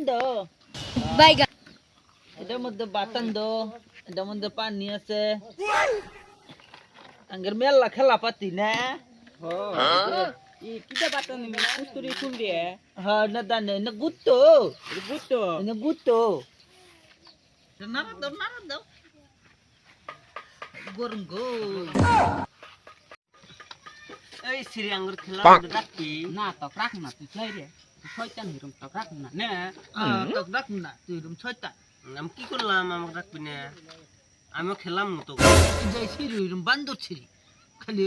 দো বাইগা এটার মধ্যে বাতান দো এটার মধ্যে পানি আছে আঙ্গের মেলা খেলা পাতি না কিটা বাতান কুস্তুরি ফুল দিয়ে হ্যাঁ না দানে না গুত্তো বুঝতো না গুত্তো নারা দাও গরম গো এই সিরি আঙ্গুর খেলা রাখবি না তক রাখ না তুই চাই রে শয়তান হিরম তক রাখ না নে তক রাখ না তুই রুম ছয়টা আমি কি করলাম আমাকে রাখবি না আমিও খেলাম তো যাই সিঁড়ি রুম বান্দর ছিড়ি খালি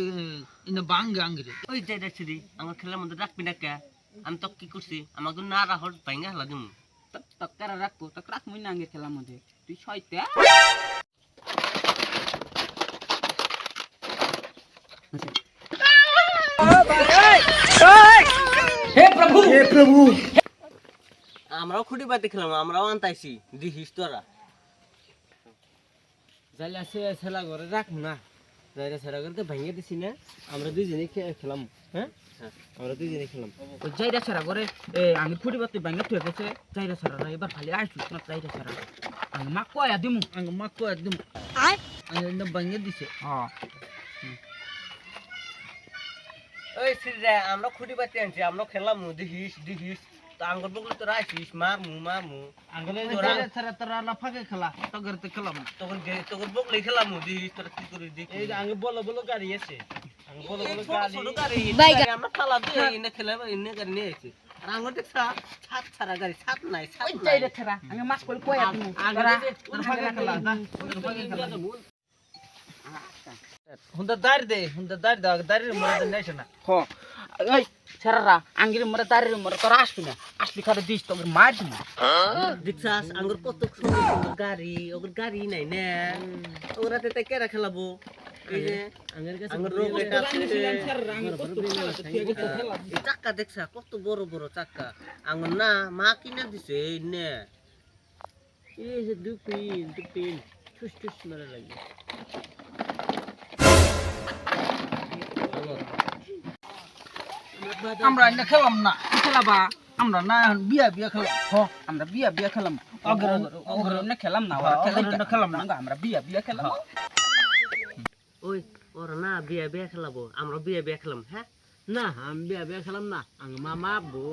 ইনা বাঙ্গে আঙ্গিরে ওই যাই সিরি আমার খেলার মধ্যে রাখবি না কে আমি তক কি করছি আমাকে না রাহর ভাঙ্গা হেলা দিমু তক কারা রাখবো তক রাখবি না আঙ্গের খেলার মধ্যে তুই শয়তান हे प्रभु আমরাও খুঁটি বাতি খেলাম আমরাও আনতাইছি দিহিস তোরা জালে আছে ছেলা ঘরে রাখ না যাইরা ছেলা করতে ভেঙে দিছি না আমরা দুইজনে খেলাম হ্যাঁ আমরা দুইজনে খেলাম ওই যাইরা ছাড়া করে আমি খুঁটি বাতি ভাঙ্গা থুয়ে গেছে যাইরা ছাড়া এবার খালি আইছিস না যাইরা ছাড়া আমি মা কয়া দিমু আয় আমি ভাঙ্গে দিছে হ্যাঁ ওই সিরে আমরা খুঁটি বাতি আনছি আমরা খেলাম দিহিস তো আঙ্গুর বগলে তো রাইছিস মারমু আঙ্গলে যাইরা ছাড়া তোরা লাফাকে খেলা তগরতে খেলাম তোর বগলে খেলাম দিহিস তোরা কি করে দেখি এই আঙ্গুর বলো গাড়ি আছে আঙ্গুর বলো গাড়ি আমরা খালা দিয়ে এনে খেলাম এনে গাড়ি নিয়ে এসেছি আর আঙ্গুর দেখ ছাদ ছাড়া গাড়ি ছাদ নাই ওই যাইরা ছাড়া আমি মাছ কই কয়া দিমু আঙ্গুরে লাফাকে খেলা হুন্দা দাঁড়িয়ে মরে নেছে না ওই ছাড়া আঙ্গুর মরে দাঁড়িয়ে মরে তোরা আসবি না আসলি খালি দিস তোকে মার দিমু দেখছাস আঙ্গুর কত সুন্দর গাড়ি ওগুর গাড়ি নাই না ওরাতে তাই কেরা খেলাবো এই যে আঙ্গুর রোগ এটা চাক্কা দেখছা কত বড় বড় চাক্কা আঙ্গুর না মা কিনে দিছে এই নে এই যে দুপিন ঠুস মারা লাগে আমরা না খেলাম না খেলাবা আমরা না বিয়া খেলাম আমরা বিয়া খেলাম অগ্র না খেলাম না ওরা খেলাম না আমরা বিয়া খেলাম ওই ওরা না বিয়া খেলাবো আমরা বিয়া খেলাম হ্যাঁ না আমি বিয়া খেলাম না আঙ্গ মামা আব্বু